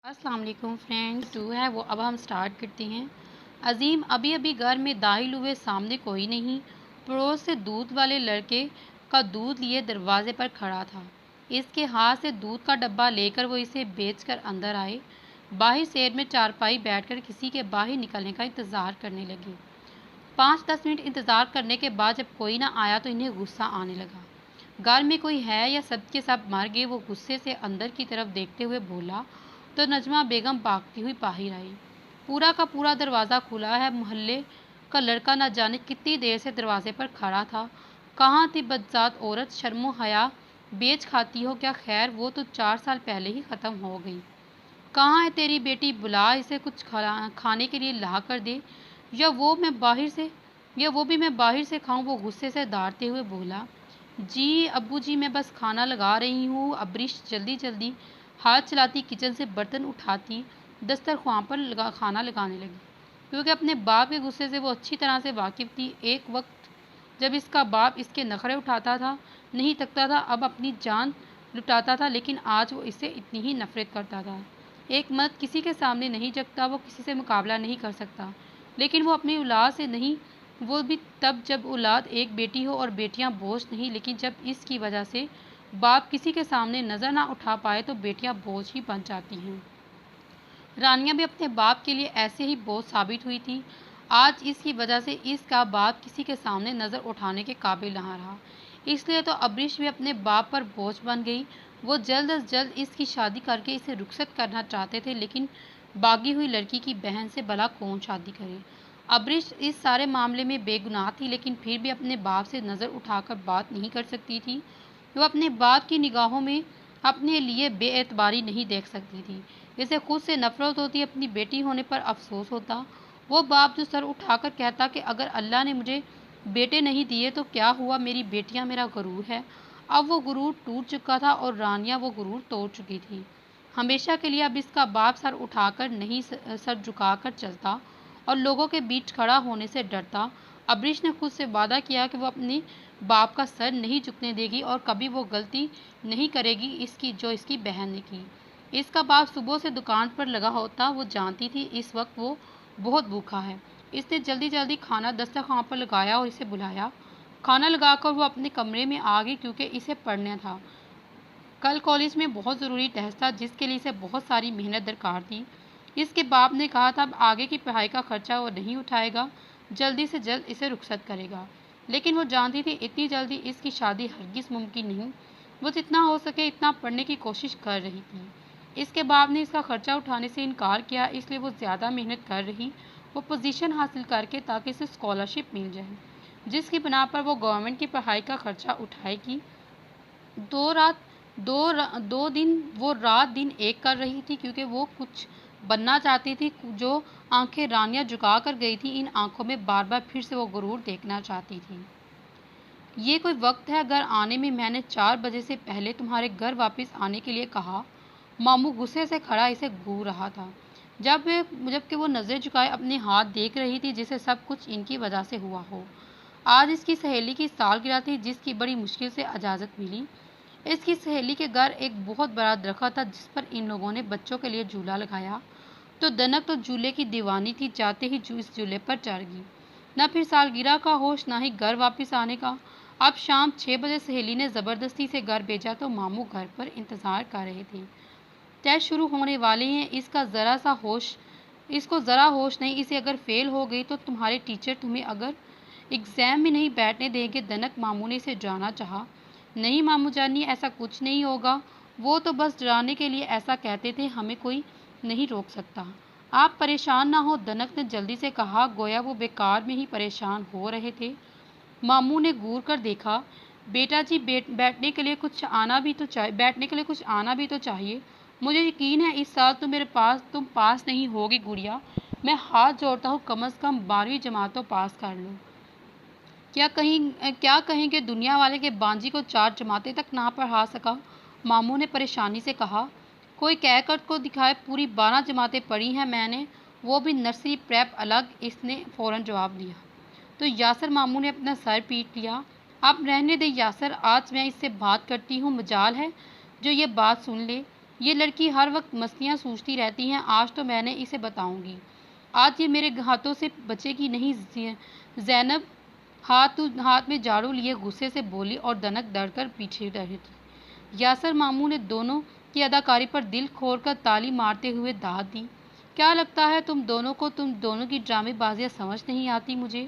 السلام علیکم فرینڈس، جو ہے وہ اب ہم سٹارٹ کرتے ہیں۔ عظیم ابھی ابھی گھر میں داخل ہوئے، سامنے کوئی نہیں، پڑوس سے دودھ والے لڑکے کا دودھ لیے دروازے پر کھڑا تھا۔ اس کے ہاتھ سے دودھ کا ڈبہ لے کر وہ اسے بیچ کر اندر آئے۔ باہر سیٹ میں چارپائی بیٹھ کر کسی کے باہر نکلنے کا انتظار کرنے لگے۔ 5-10 منٹ انتظار کرنے کے بعد جب کوئی نہ آیا تو انہیں غصہ آنے لگا۔ گھر میں کوئی ہے یا سب کے سب مر گئے؟ وہ غصے سے اندر کی طرف دیکھتے ہوئے بولا تو نجمہ بیگم بھاگتی ہوئی باہر آئی۔ پورا کا پورا دروازہ کھلا ہے۔ محلے کا لڑکا نہ جانے کتنی دیر سے دروازے پر کھڑا تھا۔ کہاں تھی بدذات عورت؟ شرم و حیا بیچ کھاتی ہو کیا؟ خیر وہ تو 4 سال پہلے ہی ختم ہو گئی۔ کہاں ہے تیری بیٹی؟ بلا اسے، کچھ کھانے کے لیے لا کر دے، یا وہ بھی میں باہر سے کھاؤں؟ وہ غصے سے دھاڑتے ہوئے بولا، جی ابو جی، میں بس کھانا لگا رہی ہوں۔ ابریش جلدی جلدی ہاتھ چلاتی کچن سے برتن اٹھاتی دسترخوان پر کھانا لگانے لگی، کیونکہ اپنے باپ کے غصے سے وہ اچھی طرح سے واقف تھی۔ ایک وقت جب اس کا باپ اس کے نخرے اٹھاتا تھا، نہیں تکتا تھا، اب اپنی جان لٹاتا تھا، لیکن آج وہ اس سے اتنی ہی نفرت کرتا تھا۔ ایک مرد کسی کے سامنے نہیں جھکتا، وہ کسی سے مقابلہ نہیں کر سکتا، لیکن وہ اپنی اولاد سے نہیں، وہ بھی تب جب اولاد ایک بیٹی ہو اور بیٹیاں بوجھ نہیں، لیکن جب اس کی وجہ سے باپ کسی کے سامنے نظر نہ اٹھا پائے تو بیٹیاں بوجھ ہی بن جاتی ہیں۔ رانیہ بھی اپنے باپ کے لیے ایسے ہی بوجھ ثابت ہوئی تھی۔ آج اس کی وجہ سے اس کا باپ کسی کے سامنے نظر اٹھانے کے قابل نہ رہا، اس لیے تو ابریش بھی اپنے باپ پر بوجھ بن گئی۔ وہ جلد از جلد اس کی شادی کر کے اسے رخصت کرنا چاہتے تھے، لیکن باغی ہوئی لڑکی کی بہن سے بھلا کون شادی کرے؟ ابریش اس سارے معاملے میں بے گناہ تھی، لیکن پھر بھی اپنے باپ سے نظر اٹھا کر بات نہیں کر سکتی تھی۔ وہ اپنے باپ کی نگاہوں میں اپنے لیے بے اعتباری نہیں دیکھ سکتی تھی۔ اسے خود سے نفرت ہوتی، اپنی بیٹی ہونے پر افسوس ہوتا۔ وہ باپ جو سر اٹھا کر کہتا کہ اگر اللہ نے مجھے بیٹے نہیں دیے تو کیا ہوا، میری بیٹیاں میرا غرور ہے۔ اب وہ غرور ٹوٹ چکا تھا اور رانیہ وہ غرور توڑ چکی تھی۔ ہمیشہ کے لیے اب اس کا باپ سر اٹھا کر نہیں، سر جھکا کر چلتا اور لوگوں کے بیچ کھڑا ہونے سے ڈرتا۔ ابریش نے خود سے وعدہ کیا کہ وہ اپنے باپ کا سر نہیں جھکنے دے گی اور کبھی وہ غلطی نہیں کرے گی جو اس کی بہن نے کی۔ اس کا باپ صبح سے دکان پر لگا ہوتا، وہ جانتی تھی اس وقت وہ بہت بھوکا ہے۔ اس نے جلدی جلدی کھانا دسترخوان پر لگایا اور اسے بلایا۔ کھانا لگا کر وہ اپنے کمرے میں آ گئی، کیونکہ اسے پڑھنا تھا۔ کل کالج میں بہت ضروری ٹیسٹ تھا جس کے لیے اسے بہت ساری محنت درکار تھی۔ اس کے باپ نے کہا تھا اب آگے کی پڑھائی کا خرچہ وہ نہیں اٹھائے گا، جلدی سے جلد اسے رخصت کرے گا، لیکن وہ جانتی تھی اتنی جلدی اس کی شادی ہرگز ممکن نہیں۔ وہ جتنا ہو سکے اتنا پڑھنے کی کوشش کر رہی تھی۔ اس کے باپ نے اس کا خرچہ اٹھانے سے انکار کیا، اس لیے وہ زیادہ محنت کر رہی، وہ پوزیشن حاصل کر کے تاکہ اسے اسکالرشپ مل جائے، جس کی بنا پر وہ گورنمنٹ کی پڑھائی کا خرچہ اٹھائے گی۔ وہ رات دن ایک کر رہی تھی، کیونکہ وہ کچھ بننا چاہتی تھی۔ جو آنکھیں رانیہ جھکا کر گئی تھی، ان آنکھوں میں بار بار پھر سے وہ غرور دیکھنا چاہتی تھی۔ یہ کوئی وقت ہے گھر آنے میں؟ میں نے 4 بجے سے پہلے تمہارے گھر واپس آنے کے لیے کہا۔ ماموں غصے سے کھڑا اسے گھور رہا تھا، جبکہ وہ نظریں جھکائے اپنے ہاتھ دیکھ رہی تھی، جسے سب کچھ ان کی وجہ سے ہوا ہو۔ آج اس کی سہیلی کی سالگرہ تھی، جس کی بڑی مشکل سے اجازت ملی۔ اس کی سہیلی کے گھر ایک بہت بڑا درخت تھا جس پر ان لوگوں نے بچوں کے لیے جھولا لگایا، تو دنک تو جھولے کی دیوانی تھی، جاتے ہی اس جھولے پر چڑھ گئی۔ نہ پھر سالگرہ کا ہوش، نہ ہی گھر واپس آنے کا۔ اب شام 6 بجے سہیلی نے زبردستی سے گھر بھیجا تو ماموں گھر پر انتظار کر رہے تھے۔ ٹیسٹ شروع ہونے والے ہیں، اس کو ذرا ہوش نہیں، اسے اگر فیل ہو گئی تو تمہارے ٹیچر تمہیں اگر ایگزام میں نہیں بیٹھنے دیں گے۔ دنک ماموں نے اسے ڈرانا چاہا۔ نہیں ماموں جانی، ایسا کچھ نہیں ہوگا، وہ تو بس ڈرانے کے لیے ایسا کہتے تھے، ہمیں کوئی نہیں روک سکتا۔ آپ پریشان نہ ہو، دنک نے جلدی سے کہا، گویا وہ بیکار میں ہی پریشان ہو رہے تھے۔ ماموں نے گھور کر دیکھا۔ بیٹا جی، بیٹھنے کے لیے کچھ آنا بھی تو چاہیے۔ مجھے یقین ہے اس سال تم پاس نہیں ہوگی گڑیا، میں ہاتھ جوڑتا ہوں، کم از کم 12ویں جماعت تو پاس کر لو۔ کیا کہیں گے دنیا والے کہ بانجی کو 4 جماعتیں تک نہ پڑھا سکا؟ ماموں نے پریشانی سے کہا۔ کوئی کہہ کر تو دکھائے، پوری 12 جماعتیں پڑھی ہیں میں نے، وہ بھی نرسری پریپ الگ، اس نے فوراً جواب دیا۔ تو یاسر، ماموں نے اپنا سر پیٹ لیا۔ اب رہنے دے یاسر، آج میں اس سے بات کرتی ہوں، مجال ہے جو یہ بات سن لے۔ یہ لڑکی ہر وقت مستیاں سوچتی رہتی ہیں، آج تو میں نے اسے بتاؤں گی، آج یہ میرے ہاتھوں سے بچے گی نہیں۔ زینب ہاتھ میں جھاڑو لیے غصے سے بولی اور دنک ڈر کر پیچھے رہی تھی۔ یاسر ماموں نے دونوں کی اداکاری پر دل کھول کر تالی مارتے ہوئے داد دی۔ کیا لگتا ہے تم دونوں کو تم دونوں کی ڈرامے بازیاں سمجھ نہیں آتی؟ مجھے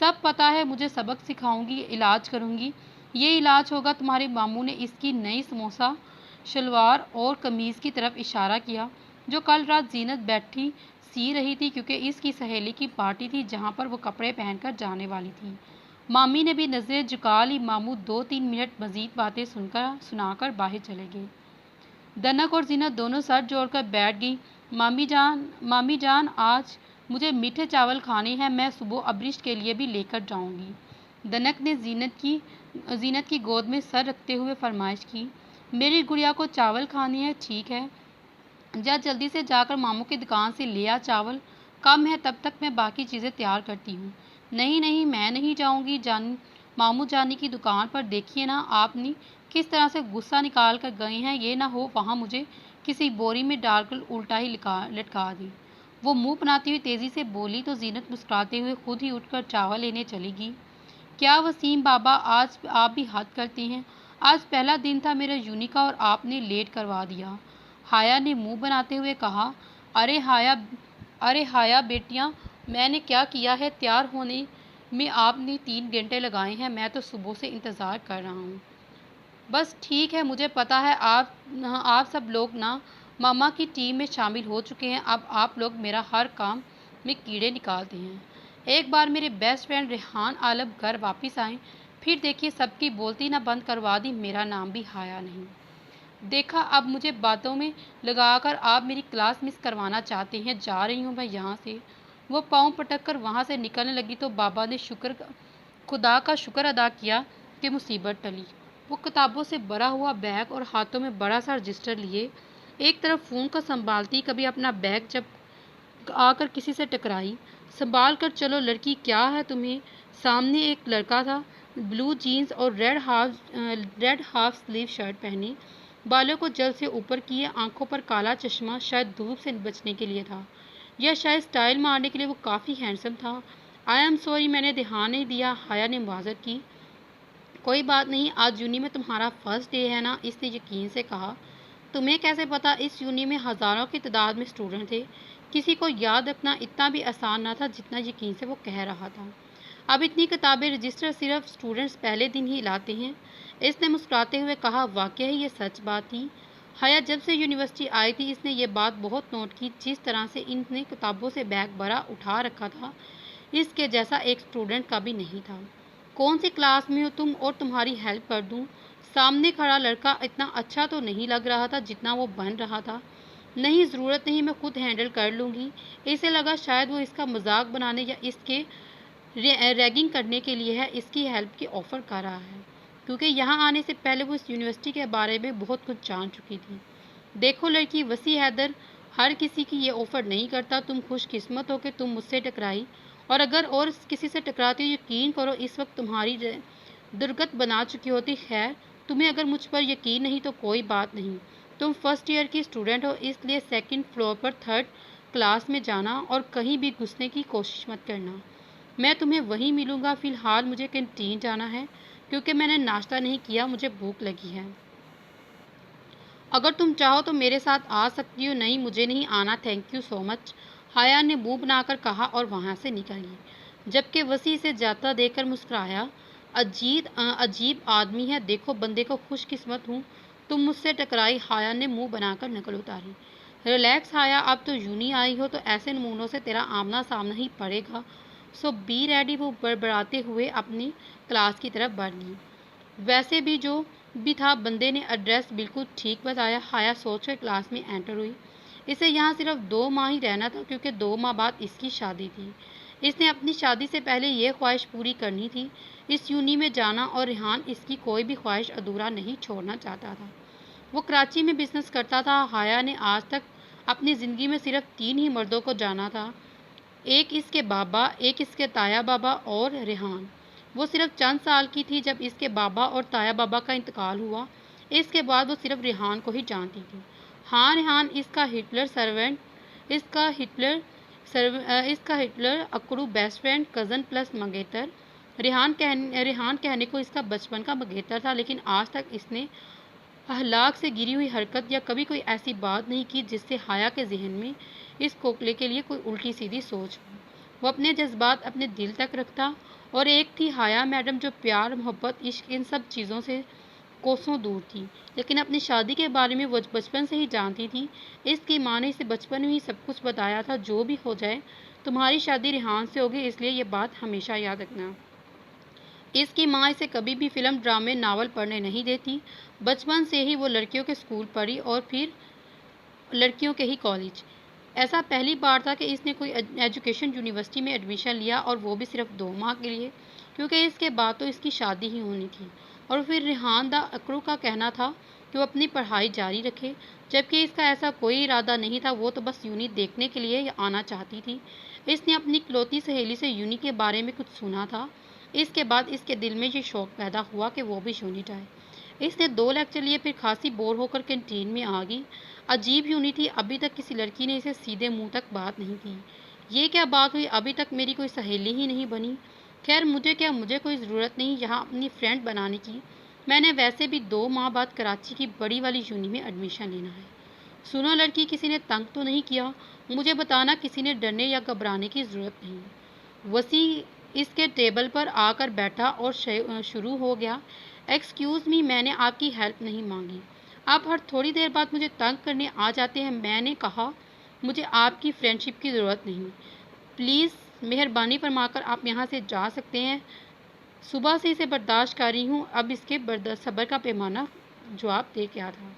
سب پتہ ہے، مجھے سبق سکھاؤں گی، علاج کروں گی، یہ علاج ہوگا۔ تمہارے ماموں نے اس کی نئی سموسہ شلوار اور قمیض کی طرف اشارہ کیا جو کل رات زینت بیٹھی سی رہی تھی، کیونکہ اس کی سہیلی کی پارٹی تھی جہاں پر وہ کپڑے پہن کر جانے والی تھی۔ مامی نے بھی نظریں جھکا لی۔ ماموں 2-3 منٹ مزید باتیں سنا کر باہر چلے گئے۔ دنک اور زینت دونوں سر جوڑ کر بیٹھ گئیں۔ مامی جان آج مجھے میٹھے چاول کھانے ہیں، میں صبح ابرشت کے لیے بھی لے کر جاؤں گی۔ دنک نے زینت کی گود میں سر رکھتے ہوئے فرمائش کی۔ میری گڑیا کو چاول کھانے ہیں، ٹھیک ہے، جا جلدی سے جا کر ماموں کی دکان سے لے آ، چاول کم ہے، تب تک میں باقی چیزیں تیار کرتی ہوں۔ نہیں میں نہیں جاؤں گی، ماموں جانی کی دکان پر دیکھیے نا آپ نے کس طرح سے غصہ نکال کر گئے ہیں، یہ نہ ہو وہاں مجھے کسی بوری میں ڈال کر الٹا ہی لٹکا دی۔ وہ منہ بناتی ہوئی تیزی سے بولی تو زینت مسکراتے ہوئے خود ہی اٹھ کر چاول لینے چلی گئی۔ کیا وسیم بابا، آج آپ بھی حد کرتے ہیں، آج پہلا دن تھا میرا یونی کا اور آپ نے لیٹ کروا دیا۔ حیا نے منہ بناتے ہوئے کہا۔ ارے حیا بیٹیاں، میں نے کیا کیا ہے؟ تیار ہونے میں آپ نے 3 گھنٹے لگائے ہیں، میں تو صبح سے انتظار کر رہا ہوں۔ بس ٹھیک ہے، مجھے پتا ہے آپ سب لوگ نا ماما کی ٹیم میں شامل ہو چکے ہیں، اب آپ لوگ میرا ہر کام میں کیڑے نکالتے ہیں۔ ایک بار میرے بیسٹ فرینڈ ریحان عالم گھر واپس آئیں، پھر دیکھیے سب کی بولتی نہ بند کروا دی، میرا نام بھی حیا نہیں۔ دیکھا، اب مجھے باتوں میں لگا کر آپ میری کلاس مس کروانا چاہتے ہیں، جا رہی ہوں میں یہاں سے۔ وہ پاؤں پٹک کر وہاں سے نکلنے لگی تو بابا نے خدا کا شکر ادا کیا کہ مصیبت ٹلی۔ وہ کتابوں سے بھرا ہوا بیگ اور ہاتھوں میں بڑا سا رجسٹر لیے ایک طرف فون کو سنبھالتی، کبھی اپنا بیگ جب آ کر کسی سے ٹکرائی۔ سنبھال کر چلو لڑکی، کیا ہے تمہیں؟ سامنے ایک لڑکا تھا، بلو جینز اور ریڈ ہاف سلیو شرٹ پہنے، بالوں کو جل سے اوپر کیے، آنکھوں پر کالا چشمہ، شاید دھوپ سے بچنے کے لیے تھا یا شاید سٹائل مارنے کے لیے وہ کافی ہینڈسم تھا۔ آئی ایم سوری، میں نے دھیان نہیں دیا، حیا نے معذرت کی۔ کوئی بات نہیں، آج یونی میں تمہارا فرسٹ ڈے ہے نا، اس نے یقین سے کہا۔ تمہیں کیسے پتا؟ اس یونی میں ہزاروں کی تعداد میں اسٹوڈنٹ تھے، کسی کو یاد رکھنا اتنا بھی آسان نہ تھا جتنا یقین سے وہ کہہ رہا تھا۔ اب اتنی کتابیں رجسٹر صرف اسٹوڈنٹس پہلے دن ہی لاتے ہیں، اس نے مسکراتے ہوئے کہا۔ واقعی یہ سچ بات تھی، حیا جب سے یونیورسٹی آئی تھی اس نے یہ بات بہت نوٹ کی، جس طرح سے ان نے کتابوں سے بیگ بھرا اٹھا رکھا تھا، اس کے جیسا ایک اسٹوڈنٹ کا بھی نہیں تھا۔ کون سی کلاس میں ہو تم، اور تمہاری ہیلپ کر دوں؟ سامنے کھڑا لڑکا اتنا اچھا تو نہیں لگ رہا تھا جتنا وہ بن رہا تھا۔ نہیں ضرورت نہیں، میں خود ہینڈل کر لوں گی۔ اسے لگا شاید وہ اس کا مذاق بنانے یا اس کے ریگنگ کرنے کے لیے ہے، اس کی ہیلپ کی آفر کر رہا ہے، کیونکہ یہاں آنے سے پہلے وہ اس یونیورسٹی کے بارے میں بہت کچھ جان چکی تھی۔ دیکھو لڑکی، وسیع حیدر ہر کسی کی یہ آفر نہیں کرتا، تم خوش قسمت ہو کہ تم مجھ سے ٹکرائی، اور اگر اور کسی سے ٹکراتی ہو یقین کرو اس وقت تمہاری درگت بنا چکی ہوتی۔ خیر، تمہیں اگر مجھ پر یقین نہیں تو کوئی بات نہیں، تم فرسٹ ایئر کی اسٹوڈنٹ ہو، اس لیے 2nd فلور پر 3rd کلاس میں جانا اور کہیں بھی گھسنے کی کوشش مت کرنا، میں تمہیں وہیں ملوں گا۔ فی الحال مجھے کینٹین جانا ہے کیونکہ میں نے ناشتہ نہیں کیا، مجھے بھوک لگی ہے۔ اگر تم چاہو تو میرے ساتھ آ سکتی ہو۔ نہیں مجھے نہیں آنا، تھینک یو سو مچ، حیا نے منہ بنا کر کہا اور وہاں سے نکل گئی، جبکہ وسیع سے جاتا دیکھ کر مسکرایا۔ عجیب آدمی ہے، دیکھو بندے کو خوش قسمت ہوں تم مجھ سے ٹکرائی، حیا نے منہ بنا کر نقل اتاری۔ ریلیکس حیا، اب تو یونی آئی ہو تو ایسے نمونوں سے تیرا آمنا سامنا ہی پڑے گا، سو بی ریڈی۔ وہ بڑبڑاتے ہوئے اپنی کلاس کی طرف بڑھ لی۔ ویسے بھی جو بھی تھا بندے نے ایڈریس بالکل ٹھیک بتایا، حیا سوچ کر کلاس میں انٹر ہوئی۔ اسے یہاں صرف 2 ماہ ہی رہنا تھا کیونکہ 2 ماہ بعد اس کی شادی تھی۔ اس نے اپنی شادی سے پہلے یہ خواہش پوری کرنی تھی، اس یونی میں جانا، اور ریحان اس کی کوئی بھی خواہش ادھورا نہیں چھوڑنا چاہتا تھا۔ وہ کراچی میں بزنس کرتا تھا۔ حیا نے آج تک اپنی زندگی میں صرف 3 ہی مردوں کو جانا تھا، ایک اس کے بابا، ایک اس کے تایا بابا اور ریحان۔ وہ صرف چند سال کی تھی جب اس کے بابا اور تایا بابا کا انتقال ہوا، اس کے بعد وہ صرف ریحان کو ہی جانتی تھی۔ ہاں ریحان، اس کا ہٹلر اکڑو بیسٹ فرینڈ، کزن پلس منگیتر۔ ریحان کہنے کو اس کا بچپن کا منگیتر تھا، لیکن آج تک اس نے اخلاق سے گری ہوئی حرکت یا کبھی کوئی ایسی بات نہیں کی جس سے حیا کے ذہن میں اس کوکلے کے لیے کوئی الٹی سیدھی سوچ ہو۔ وہ اپنے جذبات اپنے دل تک رکھتا، اور ایک تھی حیا میڈم جو پیار، محبت، عشق، ان سب چیزوں سے کوسوں دور تھی، لیکن اپنی شادی کے بارے میں وہ بچپن سے ہی جانتی تھی۔ اس کی ماں نے اسے بچپن میں ہی سب کچھ بتایا تھا، جو بھی ہو جائے تمہاری شادی ریحان سے ہوگی، اس لیے یہ بات ہمیشہ یاد رکھنا۔ اس کی ماں اسے کبھی بھی فلم، ڈرامے، ناول پڑھنے نہیں دیتی۔ بچپن سے ہی وہ لڑکیوں کے اسکول پڑھی اور پھر لڑکیوں کے ہی کالج۔ ایسا پہلی بار تھا کہ اس نے کوئی ایجوکیشن یونیورسٹی میں ایڈمیشن لیا، اور وہ بھی صرف 2 ماہ کے لیے، کیونکہ اس کے بعد تو اس کی شادی ہی ہونی تھی۔ اور پھر ریحان دا اکڑو کا کہنا تھا کہ وہ اپنی پڑھائی جاری رکھے، جبکہ اس کا ایسا کوئی ارادہ نہیں تھا، وہ تو بس یونی دیکھنے کے لیے آنا چاہتی تھی۔ اس نے اپنی اکلوتی سہیلی سے یونی کے بارے میں کچھ سنا تھا، اس کے بعد اس کے دل میں یہ شوق پیدا ہوا کہ وہ بھی یونی جائے۔ اس نے 2 لیکچر لیے، پھر خاصی بور ہو کر کینٹین میں آ گئی۔ عجیب یونی تھی، ابھی تک کسی لڑکی نے اسے سیدھے منہ تک بات نہیں کی۔ یہ کیا بات ہوئی، ابھی تک میری کوئی سہیلی ہی نہیں بنی۔ خیر مجھے کوئی ضرورت نہیں یہاں اپنی فرینڈ بنانے کی، میں نے ویسے بھی 2 ماہ بعد کراچی کی بڑی والی یونی میں ایڈمیشن لینا ہے۔ سنو لڑکی، کسی نے تنگ تو نہیں کیا؟ مجھے بتانا، کسی نے ڈرنے یا گھبرانے کی ضرورت نہیں۔ وسیع اس کے ٹیبل پر آ کر بیٹھا اور شروع ہو گیا۔ ایکسکیوز می، میں نے آپ کی ہیلپ نہیں مانگی، آپ ہر تھوڑی دیر بعد مجھے تنگ کرنے آ جاتے ہیں۔ میں نے کہا مجھے آپ کی فرینڈشپ کی ضرورت نہیں، پلیز مہربانی فرما کر آپ یہاں سے جا سکتے ہیں۔ صبح سے اسے برداشت کر رہی ہوں، اب اس کے صبر کا پیمانہ جواب دے کیا تھا۔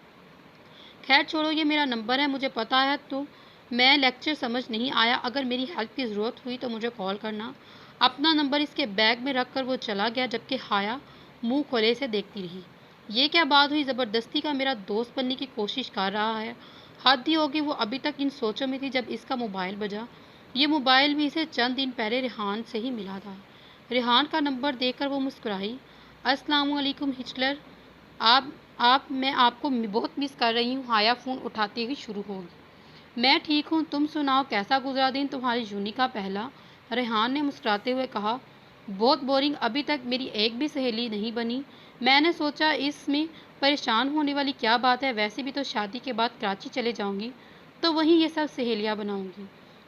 خیر چھوڑو، یہ میرا نمبر ہے، مجھے پتا ہے تو میں لیکچر سمجھ نہیں آیا، اگر میری ہیلپ کی ضرورت ہوئی تو مجھے کال کرنا۔ اپنا نمبر اس کے بیگ میں رکھ کر وہ چلا گیا، جبکہ حیا منہ کھولے سے دیکھتی رہی۔ یہ کیا بات ہوئی، زبردستی کا میرا دوست بننے کی کوشش کر رہا ہے، حد ہی ہوگی۔ وہ ابھی تک ان سوچوں میں تھی جب اس کا موبائل بجا۔ یہ موبائل بھی اسے چند دن پہلے ریحان سے ہی ملا تھا۔ ریحان کا نمبر دیکھ کر وہ مسکرائی۔ السلام علیکم ہٹلر، میں آپ کو بہت مس کر رہی ہوں۔ حیا فون اٹھاتے ہی شروع ہوگی۔ میں ٹھیک ہوں، تم سناؤ کیسا گزرا دن تمہاری یونی کا پہلا؟ ریحان نے مسکراتے ہوئے کہا، بہت بورنگ، ابھی تک میری ایک بھی سہیلی نہیں بنی۔ میں نے سوچا اس میں پریشان ہونے والی کیا بات ہے، ویسے بھی تو شادی کے بعد کراچی چلے جاؤں گی تو وہیں یہ سب سہیلیاں بناؤں گی۔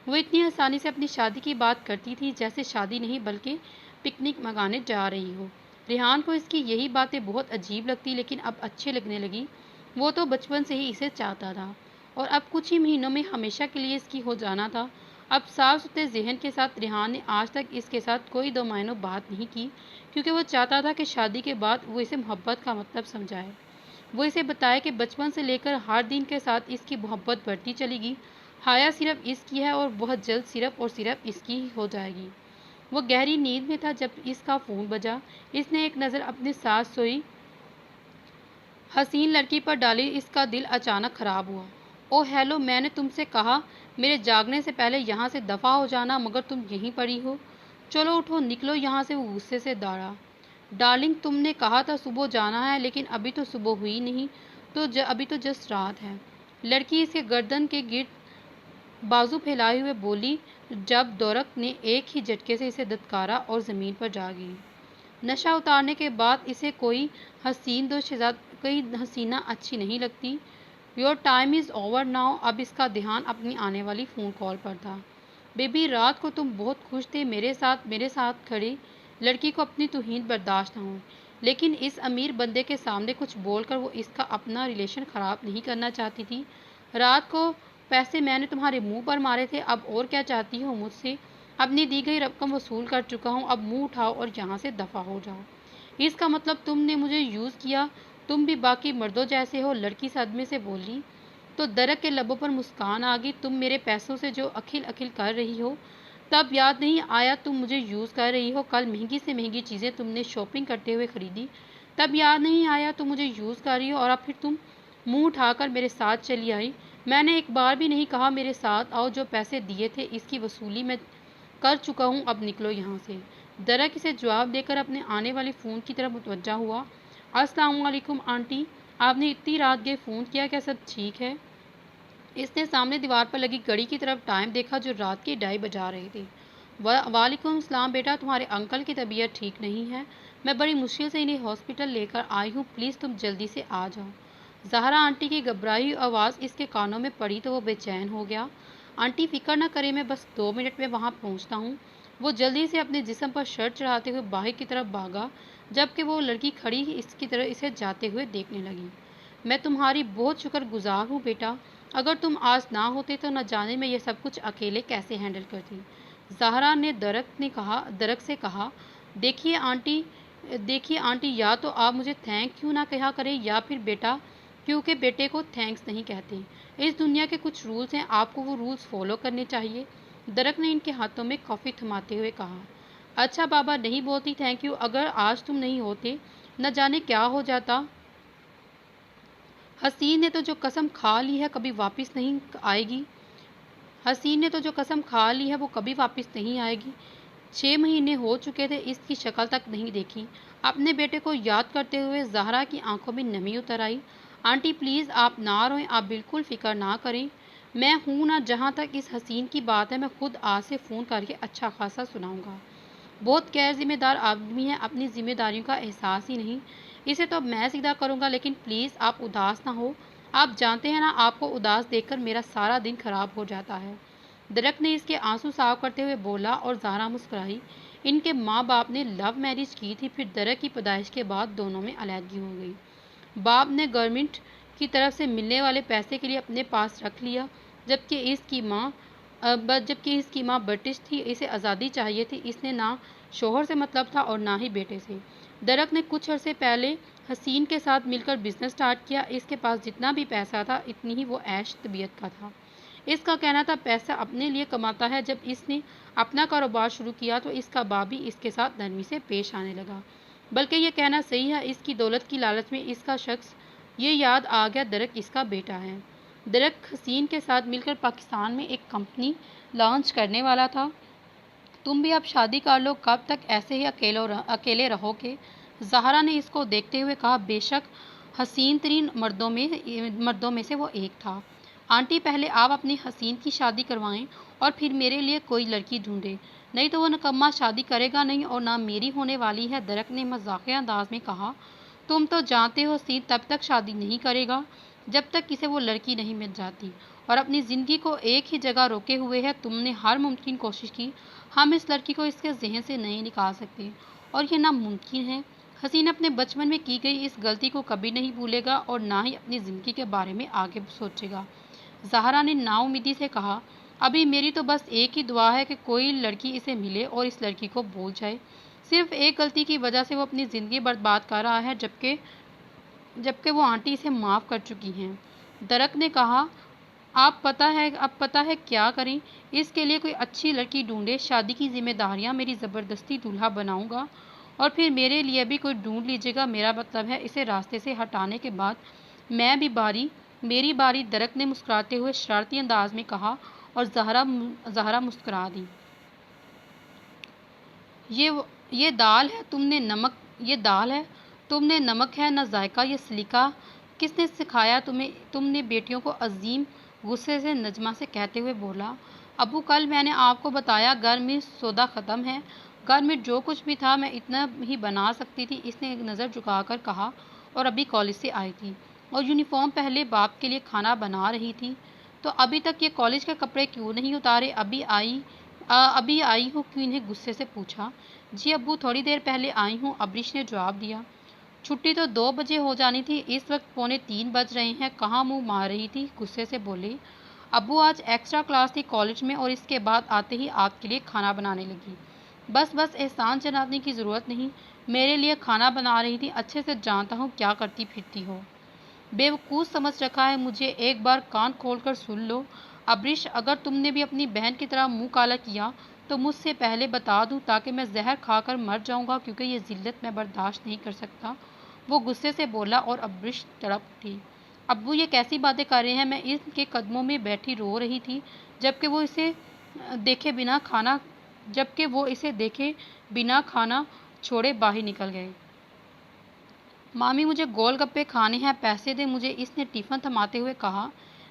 وہ اتنی آسانی سے اپنی شادی کی بات کرتی تھی جیسے شادی نہیں بلکہ پکنک منانے جا رہی ہو۔ ریحان کو اس کی یہی باتیں بہت عجیب لگتی، لیکن اب اچھے لگنے لگی۔ وہ تو بچپن سے ہی اسے چاہتا تھا، اور اب کچھ ہی مہینوں میں ہمیشہ کے لیے اس کی ہو جانا تھا۔ اب صاف ستھرے ذہن کے ساتھ ریحان نے آج تک اس کے ساتھ کوئی 2 معنی بات نہیں کی، کیونکہ وہ چاہتا تھا کہ شادی کے بعد وہ اسے محبت کا مطلب سمجھائے۔ وہ اسے بتائے کہ بچپن سے لے کر ہر دن کے ساتھ اس کی محبت بڑھتی چلی گئی۔ حیا صرف اس کی ہے اور بہت جلد صرف اور صرف اس کی ہی ہو جائے گی۔ وہ گہری نیند میں تھا جب اس کا فون بجا۔ اس نے ایک نظر اپنے ساتھ سوئی حسین لڑکی پر ڈالی، اس کا دل اچانک خراب ہوا۔ اوہ ہیلو، میں نے تم سے کہا میرے جاگنے سے پہلے یہاں سے دفع ہو جانا، مگر تم یہیں پڑی ہو۔ چلو اٹھو، نکلو یہاں سے۔ وہ غصے سے دوڑا۔ ڈارلنگ، تم نے کہا تھا صبح جانا ہے، لیکن ابھی تو صبح ہوئی نہیں، ابھی تو جسٹ رات ہے۔ لڑکی اس کے گردن کے گرد بازو پھیلائے ہوئے بولی، جب دورک نے ایک ہی جھٹکے سے اسے دھتکارا اور زمین پر جا گری۔ نشہ اتارنے کے بعد اسے کوئی حسینہ اچھی نہیں لگتی۔ Your time is over now. اب اس کا دھیان اپنی آنے والی فون کال پر تھا۔ بیبی، رات کو تم بہت خوش تھے میرے ساتھ کھڑی۔ لڑکی کو اپنی توہین برداشت نہ ہوئی، لیکن اس امیر بندے کے سامنے کچھ بول کر وہ اس کا اپنا ریلیشن خراب نہیں کرنا چاہتی تھی۔ رات کو پیسے میں نے تمہارے منہ پر مارے تھے، اب اور کیا چاہتی ہو مجھ سے؟ اپنی دی گئی رقم وصول کر چکا ہوں، اب منہ اٹھاؤ اور یہاں سے دفع ہو جاؤ۔ اس کا مطلب تم نے مجھے یوز کیا، تم بھی باقی مردوں جیسے ہو؟ لڑکی صدمے سے بولی تو درک کے لبوں پر مسکان آ گئی۔ تم میرے پیسوں سے جو اکھل کر رہی ہو، تب یاد نہیں آیا تم مجھے یوز کر رہی ہو؟ کل مہنگی سے مہنگی چیزیں تم نے شاپنگ کرتے ہوئے خریدی، تب یاد نہیں آیا تم مجھے یوز کر رہی ہو؟ اور اب پھر تم منہ اٹھا کر میرے ساتھ چلی آئی۔ میں نے ایک بار بھی نہیں کہا میرے ساتھ آؤ، جو پیسے دیے تھے اس کی وصولی میں کر چکا ہوں، اب نکلو یہاں سے۔ درک اسے جواب دے کر اپنے آنے والے فون کی طرف متوجہ ہوا۔ السلام علیکم آنٹی، آپ نے اتنی رات گئے فون کیا، کیا سب ٹھیک ہے؟ اس نے سامنے دیوار پر لگی گھڑی کی طرف ٹائم دیکھا جو رات کے 2:30 بجا رہے تھے۔ وعلیکم السلام بیٹا، تمہارے انکل کی طبیعت ٹھیک نہیں ہے، میں بڑی مشکل سے انہیں ہاسپٹل لے کر آئی ہوں، پلیز تم جلدی سے آ جاؤ۔ زہرا آنٹی کی گھبرائی آواز اس کے کانوں میں پڑی تو وہ بے چین ہو گیا۔ آنٹی فکر نہ کریں، میں بس 2 منٹ میں وہاں پہنچتا ہوں۔ وہ جلدی سے اپنے جسم پر شرٹ چڑھاتے ہوئے باہر کی طرف بھاگا، جبکہ وہ لڑکی کھڑی اس کی طرف اسے جاتے ہوئے دیکھنے لگی۔ میں تمہاری بہت شکر گزار ہوں بیٹا، اگر تم آج نہ ہوتے تو نہ جانے میں یہ سب کچھ اکیلے کیسے ہینڈل کرتی۔ زہرا نے درخت سے کہا، دیکھیے آنٹی، یا تو آپ مجھے تھینک کیوں نہ کہا کریں یا پھر بیٹا، کیونکہ بیٹے کو تھینکس نہیں کہتے۔ اس دنیا کے کچھ رولز ہیں، آپ کو وہ رولز فالو کرنے چاہیے۔ درخت نے ان کے ہاتھوں میں کافی تھماتے ہوئے کہا، اچھا بابا نہیں بولتی تھینک یو، اگر آج تم نہیں ہوتے نہ جانے کیا ہو جاتا۔ حسین نے تو جو قسم کھا لی ہے کبھی واپس نہیں آئے گی۔ وہ کبھی واپس نہیں آئے گی۔ 6 مہینے ہو چکے تھے، اس کی شکل تک نہیں دیکھی۔ اپنے بیٹے کو یاد کرتے ہوئے زہرا کی آنکھوں میں نمی اتر آئی۔ آنٹی پلیز آپ نہ روئیں، آپ بالکل فکر نہ کریں، میں ہوں نا، جہاں تک اس حسین کی بات ہے میں خود آج سے فون کر کے اچھا خاصا سناؤں گا۔ بہت غیر ذمہ دار آدمی ہے، اپنی ذمہ داریوں کا احساس ہی نہیں، اسے تو اب میں سیدھا کروں گا، لیکن پلیز آپ اداس نہ ہو، آپ جانتے ہیں نا آپ کو اداس دیکھ کر میرا سارا دن خراب ہو جاتا ہے۔ درخت نے اس کے آنسو صاف کرتے ہوئے بولا اور زہرا مسکرائی۔ ان کے ماں باپ نے لو میرج کی تھی، پھر درخت کی پیدائش کے بعد دونوں میں علیحدگی ہو گئی۔ باپ نے گورنمنٹ کی طرف سے ملنے والے پیسے کے لیے اپنے پاس رکھ لیا، جبکہ اس کی ماں برٹش تھی، اسے آزادی چاہیے تھی، اس نے نہ شوہر سے مطلب تھا اور نہ ہی بیٹے سے۔ درخت نے کچھ عرصے پہلے حسین کے ساتھ مل کر بزنس سٹارٹ کیا، اس کے پاس جتنا بھی پیسہ تھا اتنی ہی وہ عیش طبیعت کا تھا۔ اس کا کہنا تھا پیسہ اپنے لیے کماتا ہے، جب اس نے اپنا کاروبار شروع کیا تو اس کا باپ بھی اس کے ساتھ نرمی سے پیش آنے لگا، بلکہ یہ کہنا صحیح ہے اس کی دولت کی لالچ میں اس کا شخص یہ یاد آ گیا درخت اس کا بیٹا ہے۔ درخت حسین کے ساتھ مل کر پاکستان میں ایک کمپنی لانچ کرنے والا تھا۔ تم بھی اب شادی کر لو، کب تک ایسے ہی اکیلے رہو گے؟ زہرا نے اس کو دیکھتے ہوئے کہا، بے شک حسین ترین مردوں میں سے وہ ایک تھا۔ آنٹی پہلے آپ اپنی حسین کی شادی کروائیں اور پھر میرے لیے کوئی لڑکی ڈھونڈیں، نہیں تو وہ نکما شادی کرے گا نہیں اور نہ میری ہونے والی ہے۔ درخت نے مذاقیہ انداز میں کہا، تم تو جانتے ہو حسین تب تک شادی نہیں کرے گا جب تک اسے وہ لڑکی نہیں مل جاتی، اور اپنی زندگی کو ایک ہی جگہ روکے ہوئے ہے۔ تم نے ہر ممکن کوشش کی، ہم اس لڑکی کو اس کے ذہن سے نہیں نکال سکتے اور یہ ناممکن ہے۔ حسین اپنے بچپن میں کی گئی اس غلطی کو کبھی نہیں بھولے گا اور نہ ہی اپنی زندگی کے بارے میں آگے سوچے گا۔ زہرا نے نا امیدی سے کہا، ابھی میری تو بس ایک ہی دعا ہے کہ کوئی لڑکی اسے ملے اور اس لڑکی کو بھول جائے۔ صرف ایک غلطی کی وجہ سے وہ اپنی زندگی برباد کر رہا ہے، جبکہ وہ آنٹی اسے معاف کر چکی ہیں۔ درخت نے کہا، اب پتہ ہے کیا کریں، اس کے لیے کوئی اچھی لڑکی ڈھونڈے، شادی کی ذمہ داریاں میری زبردستی دولہا بناؤں گا اور پھر میرے لیے بھی کوئی ڈھونڈ لیجیے گا، میرا مطلب ہے اسے راستے سے ہٹانے کے بعد میری باری۔ درخت نے مسکراتے ہوئے شرارتی انداز میں کہا اور زہرا مسکرا دی۔ یہ دال ہے تم نے نمک ہے نہ ذائقہ، یہ سلیقہ کس نے سکھایا تمہیں؟ تم نے بیٹیوں کو عظیم غصے سے نجمہ سے کہتے ہوئے بولا، ابو کل میں نے آپ کو بتایا گھر میں سودا ختم ہے، گھر میں جو کچھ بھی تھا میں اتنا ہی بنا سکتی تھی، اس نے نظر جھکا کر کہا، اور ابھی کالج سے آئی تھی اور یونیفارم پہلے باپ کے لیے کھانا بنا رہی تھی، تو ابھی تک یہ کالج کے کپڑے کیوں نہیں اتارے؟ ابھی آئی ہو؟ کیوں نے غصے سے پوچھا۔ جی ابو تھوڑی دیر پہلے آئی ہوں، ابریش نے جواب دیا۔ چھٹی تو 2 بجے ہو جانی تھی، اس وقت 2:45 بج رہے ہیں، کہاں منہ مار رہی تھی؟ غصے سے بولے، ابو آج ایکسٹرا کلاس تھی کالج میں اور اس کے بعد آتے ہی آپ کے لیے کھانا بنانے لگی۔ بس احسان جتانے کی ضرورت نہیں، میرے لیے کھانا بنا رہی تھی، اچھے سے جانتا ہوں کیا کرتی پھرتی ہو، بے وقوف سمجھ رکھا ہے مجھے، ایک بار کان کھول کر سن لو۔ ابریش اگر تم نے بھی اپنی بہن کی طرح منہ کالا کیا تو مجھ سے پہلے بتا دوں تاکہ میں زہر کھا کر مر جاؤں گا، کیونکہ یہ ذلت میں برداشت نہیں کر سکتا، وہ غصے سے بولا اور ابریش تڑپ اٹھی۔ ابو یہ کیسی باتیں کر رہے ہیں؟ میں ان کے قدموں میں بیٹھی رو رہی تھی جبکہ وہ اسے دیکھے بنا کھانا چھوڑے باہر نکل گئے۔ مامی مجھے گول گپے کھانے ہیں، پیسے دیں مجھے، اس نے ٹفن تھماتے ہوئے کہا۔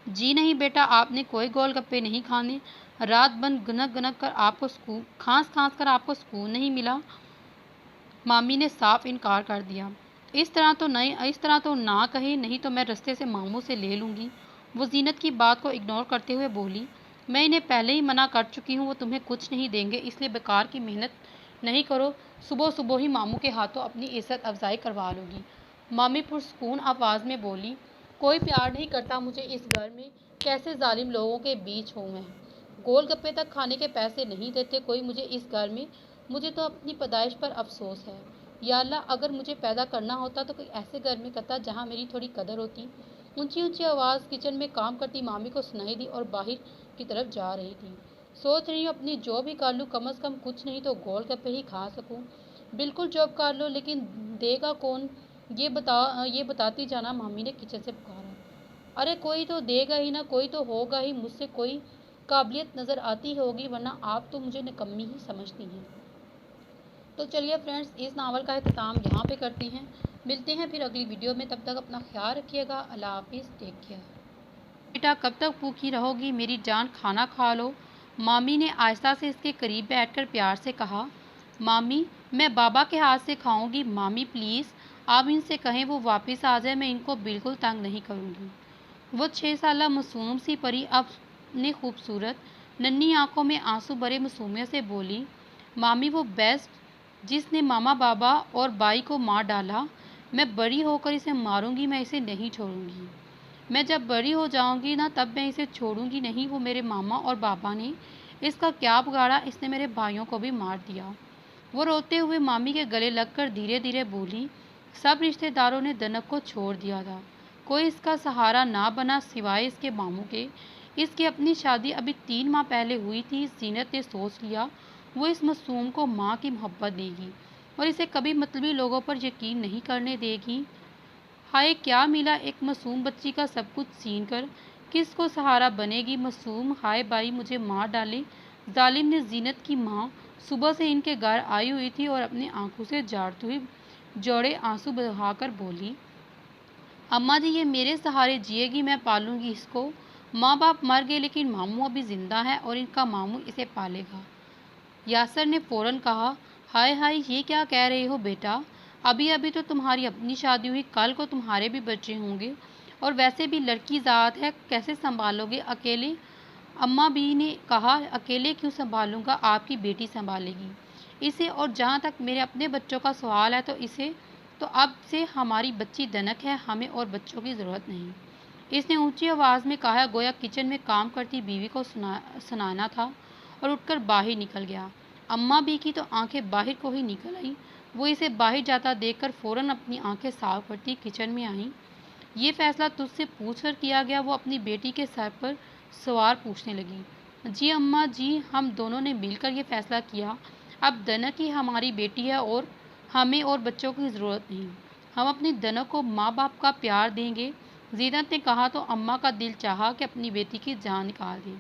جی نہیں بیٹا، آپ نے کوئی گول گپے نہیں کھانے، رات بھر گنک گنک کر آپ کو سکون کھانس کھانس کر آپ کو سکون نہیں ملا؟ مامی نے صاف انکار کر دیا۔ اس طرح تو نہ کہے، نہیں تو میں رستے سے ماموں سے لے لوں گی۔ وہ زینت کی بات کو اگنور کرتے ہوئے بولی، میں انہیں پہلے ہی منع کر چکی ہوں، وہ تمہیں کچھ نہیں دیں گے، اس لیے بیکار کی محنت نہیں کرو، صبح صبح ہی ماموں کے ہاتھوں اپنی عزت افزائی کروا لو گی۔ مامی پرسکون آواز میں بولی، کوئی پیار نہیں کرتا مجھے اس گھر میں، کیسے ظالم لوگوں کے بیچ ہوں میں، گول گپے تک کھانے کے پیسے نہیں دیتے کوئی مجھے اس گھر میں، مجھے تو اپنی پیدائش پر افسوس ہے۔ یا اللہ، اگر مجھے پیدا کرنا ہوتا تو کوئی ایسے گھر میں کرتا جہاں میری تھوڑی قدر ہوتی۔ اونچی اونچی آواز کچن میں کام کرتی مامی کو سنائی دی اور باہر کی طرف جا رہی تھی۔ سوچ رہی ہوں اپنی جاب ہی کر لوں، کم از کم کچھ نہیں تو گول گپے ہی کھا سکوں۔ بالکل جاب کر لو، لیکن دے گا کون یہ بتاتی جانا، مامی نے کچن سے پکارا۔ ارے کوئی تو دے گا ہی نا، کوئی تو ہوگا ہی، مجھ سے کوئی قابلیت نظر آتی ہوگی، ورنہ آپ تو مجھے نکمی ہی سمجھتی ہیں۔ تو چلیے فرینڈز، اس ناول کا اختتام یہاں پہ کرتے ہیں، ملتے ہیں پھر اگلی ویڈیو میں، تب تک اپنا خیال رکھیے گا، اللہ حافظ، ٹیک کیئر۔ بیٹا کب تک بھوکی رہو گی میری جان، کھانا کھا لو، مامی نے آہستہ سے اس کے قریب بیٹھ کر پیار سے کہا۔ مامی، میں بابا کے ہاتھ سے کھاؤں گی، مامی پلیز، آپ ان سے کہیں وہ واپس آ جائے، میں ان کو بالکل تنگ نہیں کروں گی۔ وہ 6 سالہ معصوم سی پری اپنے خوبصورت ننھی آنکھوں میں آنسو بھرے معصومیت سے بولی، مامی وہ بیسٹ جس نے ماما بابا اور بائی کو مار ڈالا، میں بڑی ہو کر اسے ماروں گی، میں اسے نہیں چھوڑوں گی۔ میں جب بڑی ہو جاؤں گی نا تب میں اسے چھوڑوں گی نہیں، وہ میرے ماما اور بابا نے اس کا کیا بگاڑا، اس نے میرے بھائیوں کو بھی مار دیا۔ وہ روتے ہوئے مامی کے گلے لگ کر دھیرے دھیرے بولی، سب رشتہ داروں نے دنک کو چھوڑ دیا تھا، کوئی اس کا سہارا نہ بنا سوائے اس کے ماموں کے۔ اس کی اپنی شادی ابھی 3 ماہ پہلے ہوئی تھی، زینت نے سوچ لیا وہ اس معصوم کو ماں کی محبت دے گی اور اسے کبھی مطلبی لوگوں پر یقین نہیں کرنے دے گی۔ ہائے کیا ملا ایک معصوم بچی کا سب کچھ چھین کر، کس کو سہارا بنے گی معصوم، ہائے بائی مجھے مار ڈالے۔ ظالم نے زینت کی ماں صبح سے ان کے گھر آئی ہوئی تھی اور اپنی آنکھوں سے جھاڑتی ہوئی جوڑے آنسو بہا کر بولی، اماں جی یہ میرے سہارے جیے گی، میں پالوں گی اس کو، ماں باپ مر گئے لیکن ماموں ابھی زندہ ہے اور ان کا ماموں اسے پالے گا۔ یاسر نے فوراً کہا، ہائے ہائے یہ کیا کہہ رہے ہو بیٹا، ابھی تو تمہاری اپنی شادی ہوئی، کل کو تمہارے بھی بچے ہوں گے، اور ویسے بھی لڑکی ذات ہے، کیسے سنبھالو گے اکیلے؟ اماں بھی نے کہا، اکیلے کیوں سنبھالوں گا، آپ کی بیٹی سنبھالے گی اسے، اور جہاں تک میرے اپنے بچوں کا سوال ہے تو اب سے ہماری بچی دنک ہے، ہمیں اور بچوں کی ضرورت نہیں۔ اس نے اونچی آواز میں کہا، گویا کچن میں کام کرتی بیوی کو سنانا تھا، اور اٹھ کر باہر نکل گیا۔ اماں بھی کی تو آنکھیں باہر کو ہی نکل آئیں، وہ اسے باہر جاتا دیکھ کر فوراً اپنی آنکھیں صاف کرتی کچن میں آئیں۔ یہ فیصلہ تجھ سے پوچھ کر کیا گیا، وہ اپنی بیٹی کے سر پر سوار پوچھنے لگی۔ جی اماں جی، ہم دونوں نے مل کر یہ فیصلہ کیا، اب دنک ہی ہماری بیٹی ہے اور ہمیں اور بچوں کی ضرورت نہیں، ہم اپنی دنک کو ماں باپ کا پیار دیں گے۔ زینت نے کہا تو اماں کا دل چاہا کہ اپنی بیٹی کی جان نکال دے،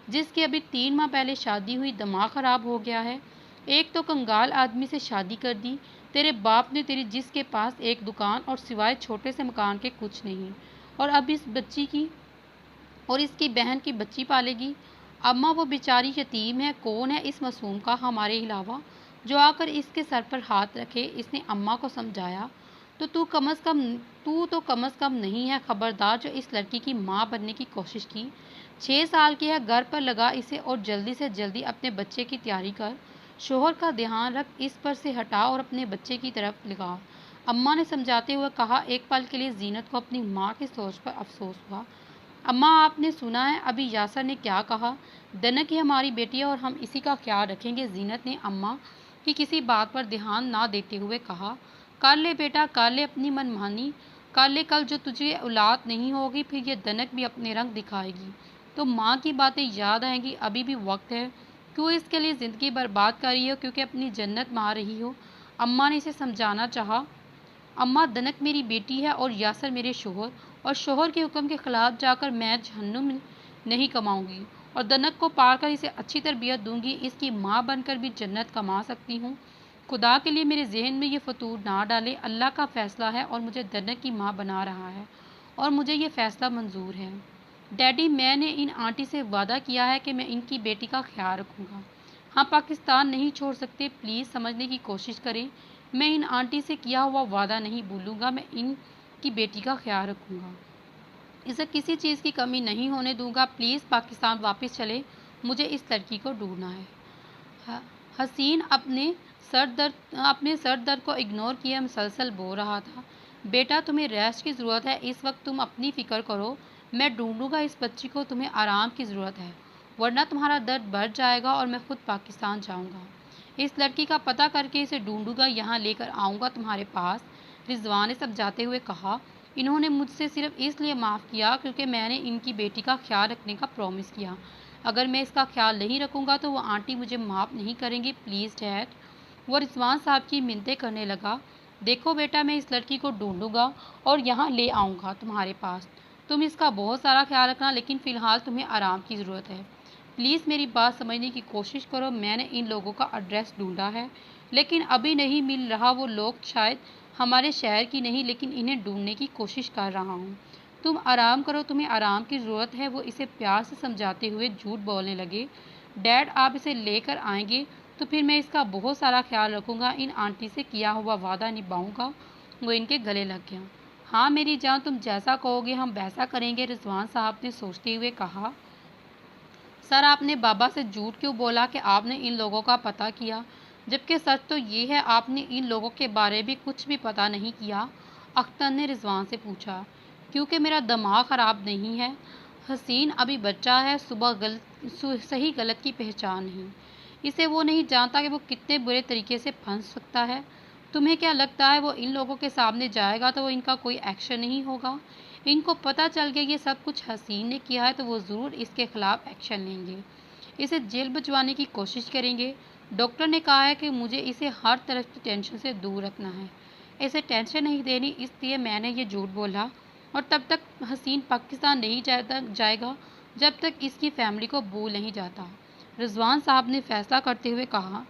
جس کی ابھی 3 ماہ پہلے شادی ہوئی، دماغ خراب ہو گیا ہے، ایک تو کنگال آدمی سے شادی کر دی، تیرے باپ نے تیری جس کے پاس ایک دکان اور سوائے چھوٹے سے مکان کے کچھ نہیں، اور اب اس بچی کی اور اس کی بہن کی بچی پالے گی۔ اماں وہ بیچاری یتیم ہے، کون ہے اس معصوم کا ہمارے علاوہ جو آ کر اس کے سر پر ہاتھ رکھے، اس نے اماں کو سمجھایا۔ تو کم از کم نہیں ہے خبردار جو اس لڑکی کی ماں بننے کی کوشش کی، 6 سال کی ہے، گھر پر لگا اسے اور جلدی سے جلدی اپنے بچے کی تیاری کر، شوہر کا دھیان رکھ، اس پر سے ہٹا اور اپنے بچے کی طرف لگا۔ اماں نے سمجھاتے ہوئے کہا۔ ایک پل کے لیے زینت کو اپنی ماں کی سوچ پر افسوس ہوا۔ اماں آپ نے سنا ہے ابھی یاسر نے کیا کہا، دنک ہی ہماری بیٹی ہے اور ہم اسی کا خیال رکھیں گے، زینت نے اماں کی کسی بات پر دھیان نہ دیتے ہوئے کہا۔ کر لے بیٹا کر لے اپنی من مانی، کر لے، کل جو تجھے اولاد نہیں ہوگی پھر یہ دنک بھی اپنے رنگ دکھائے گی تو ماں کی باتیں یاد آئیں گی، ابھی بھی وقت ہے، کیوں اس کے لیے زندگی برباد کر رہی ہو، کیونکہ اپنی جنت مار رہی ہو۔ اماں نے اسے سمجھانا چاہا، اماں دنک میری بیٹی ہے اور یاسر میرے شوہر، اور شوہر کے حکم کے خلاف جا کر میں جہنم نہیں کماؤں گی، اور دنک کو پال کر اسے اچھی تربیت دوں گی، اس کی ماں بن کر بھی جنت کما سکتی ہوں۔ خدا کے لیے میرے ذہن میں یہ فطور نہ ڈالے، اللہ کا فیصلہ ہے اور مجھے دنک کی ماں بنا رہا ہے اور مجھے یہ فیصلہ منظور ہے۔ ڈیڈی، میں نے ان آنٹی سے وعدہ کیا ہے کہ میں ان کی بیٹی کا خیال رکھوں گا۔ ہم پاکستان نہیں چھوڑ سکتے، پلیز سمجھنے کی کوشش کریں۔ میں ان آنٹی سے کیا ہوا وعدہ نہیں بھولوں گا، میں ان کی بیٹی کا خیال رکھوں گا، اسے کسی چیز کی کمی نہیں ہونے دوں گا۔ پلیز پاکستان واپس چلے، مجھے اس لڑکی کو ڈھونڈنا ہے۔ حسین اپنے سر درد کو اگنور کیے مسلسل بول رہا تھا، بیٹا تمہیں ریسٹ کی ضرورت ہے، اس وقت تم اپنی فکر کرو، میں ڈھونڈوں گا اس بچی کو، تمہیں آرام کی ضرورت ہے، ورنہ تمہارا درد بڑھ جائے گا اور میں خود پاکستان جاؤں گا، اس لڑکی کا پتہ کر کے اسے ڈھونڈوں گا، یہاں لے کر آؤں گا تمہارے پاس، رضوان نے سمجھاتے ہوئے کہا۔ انہوں نے مجھ سے صرف اس لیے معاف کیا کیونکہ میں نے ان کی بیٹی کا خیال رکھنے کا پرومس کیا، اگر میں اس کا خیال نہیں رکھوں گا تو وہ آنٹی مجھے معاف نہیں کریں گی، پلیز ڈیڈ۔ وہ رضوان صاحب کی منتیں کرنے لگا، دیکھو بیٹا، میں اس لڑکی کو ڈھونڈوں گا اور یہاں لے آؤں گا تمہارے پاس، تم اس کا بہت سارا خیال رکھنا، لیکن فی الحال تمہیں آرام کی ضرورت ہے، پلیز میری بات سمجھنے کی کوشش کرو، میں نے ان لوگوں کا ایڈریس ڈھونڈا ہے لیکن ابھی نہیں مل رہا، وہ لوگ شاید ہمارے شہر کی نہیں لیکن انہیں ڈھونڈنے کی کوشش کر رہا ہوں، تم آرام کرو، تمہیں آرام کی ضرورت ہے۔ وہ اسے پیار سے سمجھاتے ہوئے جھوٹ بولنے لگے، ڈیڈ آپ اسے لے کر آئیں گے تو پھر میں اس کا بہت سارا خیال رکھوں گا، ان آنٹی سے کیا ہوا وعدہ نبھاؤں گا۔ وہ ان کے گلے لگ گیا۔ ہاں میری جان، تم جیسا کہو گے ہم ویسا کریں گے، رضوان صاحب نے سوچتے ہوئے کہا۔ سر آپ نے بابا سے جھوٹ کیوں بولا کہ آپ نے ان لوگوں کا پتہ کیا، جبکہ سچ تو یہ ہے آپ نے ان لوگوں کے بارے میں کچھ بھی پتہ نہیں کیا، اختر نے رضوان سے پوچھا۔ کیونکہ میرا دماغ خراب نہیں ہے، حسین ابھی بچہ ہے، صحیح غلط کی پہچان نہیں، اسے وہ نہیں جانتا کہ وہ کتنے برے طریقے سے پھنس سکتا ہے، تمہیں کیا لگتا ہے وہ ان لوگوں کے سامنے جائے گا تو وہ ان کا کوئی ایکشن نہیں ہوگا، ان کو پتہ چل گیا یہ سب کچھ حسین نے کیا ہے تو وہ ضرور اس کے خلاف ایکشن لیں گے، اسے جیل بھجوانے کی کوشش کریں گے، ڈاکٹر نے کہا ہے کہ مجھے اسے ہر طرف کی ٹینشن سے دور رکھنا ہے، اسے ٹینشن نہیں دینی، اس لیے میں نے یہ جھوٹ بولا، اور تب تک حسین پاکستان نہیں جائے گا جب تک اس کی فیملی کو بھول نہیں جاتا، رضوان صاحب نے فیصلہ کرتے ہوئے کہا۔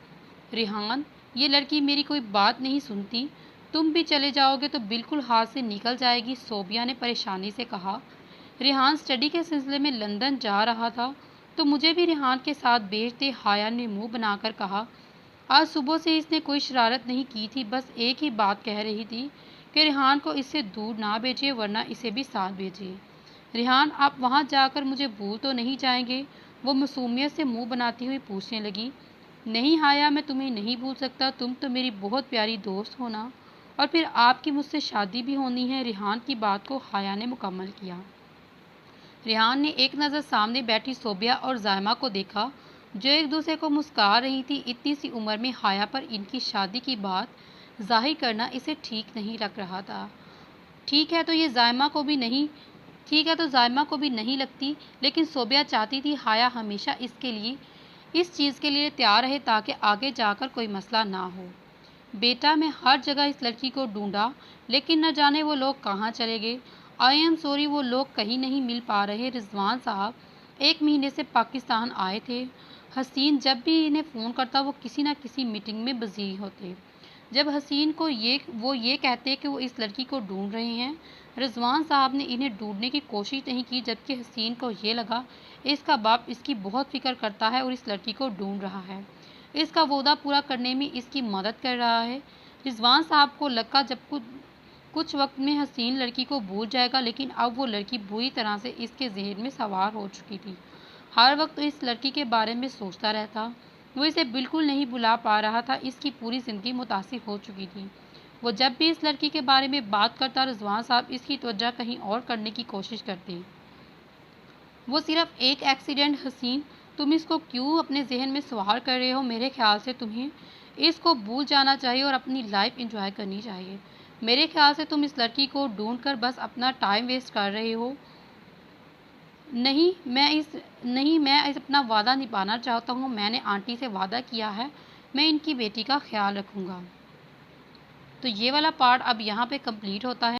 ریحان، یہ لڑکی میری کوئی بات نہیں سنتی، تم بھی چلے جاؤ گے تو بالکل ہاتھ سے نکل جائے گی، صوبیہ نے پریشانی سے کہا۔ ریحان اسٹڈی کے سلسلے میں لندن جا رہا تھا تو مجھے بھی ریحان کے ساتھ بھیج دے، حیا نے منہ بنا کر کہا۔ آج صبح سے اس نے کوئی شرارت نہیں کی تھی، بس ایک ہی بات کہہ رہی تھی کہ ریحان کو اس سے دور نہ بھیجے ورنہ اسے بھی ساتھ بھیجے۔ ریحان آپ وہاں جا کر مجھے بھول تو نہیں جائیں گے؟ وہ معصومیت سے منہ بناتی ہوئی پوچھنے لگی۔ نہیں حیا، میں تمہیں نہیں بھول سکتا، تم تو میری بہت پیاری دوست ہو نا، اور پھر آپ کی مجھ سے شادی بھی ہونی ہے، ریحان کی بات کو حیا نے مکمل کیا۔ ریحان نے ایک نظر سامنے بیٹھی صوبیہ اور زائمہ کو دیکھا جو ایک دوسرے کو مسکرا رہی تھی، اتنی سی عمر میں حیا پر ان کی شادی کی بات ظاہر کرنا اسے ٹھیک نہیں لگ رہا تھا۔ ٹھیک ہے تو زائمہ کو بھی نہیں لگتی، لیکن صوبیہ چاہتی تھی حیا ہمیشہ اس چیز کے لیے تیار رہے تاکہ آگے جا کر کوئی مسئلہ نہ ہو۔ بیٹا، میں ہر جگہ اس لڑکی کو ڈھونڈا لیکن نہ جانے وہ لوگ کہاں چلے گئے، آئی ایم سوری، وہ لوگ کہیں نہیں مل پا رہے، رضوان صاحب 1 مہینے سے پاکستان آئے تھے، حسین جب بھی انہیں فون کرتا وہ کسی نہ کسی میٹنگ میں بزی ہوتے، جب حسین کو وہ یہ کہتے کہ وہ اس لڑکی کو ڈھونڈ رہے ہیں، رضوان صاحب نے انہیں ڈھونڈنے کی کوشش نہیں کی، جبکہ حسین کو یہ لگا اس کا باپ اس کی بہت فکر کرتا ہے اور اس لڑکی کو ڈھونڈ رہا ہے، اس کا وعدہ پورا کرنے میں اس کی مدد کر رہا ہے، رضوان صاحب کو لگا جب کچھ وقت میں حسین لڑکی کو بھول جائے گا، لیکن اب وہ لڑکی بری طرح سے اس کے ذہن میں سوار ہو چکی تھی، ہر وقت اس لڑکی کے بارے میں سوچتا رہتا، وہ اسے بالکل نہیں بھلا پا رہا تھا، اس کی پوری زندگی متاثر ہو چکی تھی، وہ جب بھی اس لڑکی کے بارے میں بات کرتا رضوان صاحب اس کی توجہ کہیں اور کرنے کی کوشش کرتے، وہ صرف ایک ایکسیڈنٹ، حسین تم اس کو کیوں اپنے ذہن میں سوار کر رہے ہو، میرے خیال سے تمہیں اس کو بھول جانا چاہیے اور اپنی لائف انجوائے کرنی چاہیے، میرے خیال سے تم اس لڑکی کو ڈھونڈ کر بس اپنا ٹائم ویسٹ کر رہے ہو، نہیں میں اپنا وعدہ نبھانا چاہتا ہوں، میں نے آنٹی سے وعدہ کیا ہے میں ان کی بیٹی کا خیال رکھوں گا۔ تو یہ والا پارٹ اب یہاں پہ کمپلیٹ ہوتا ہے۔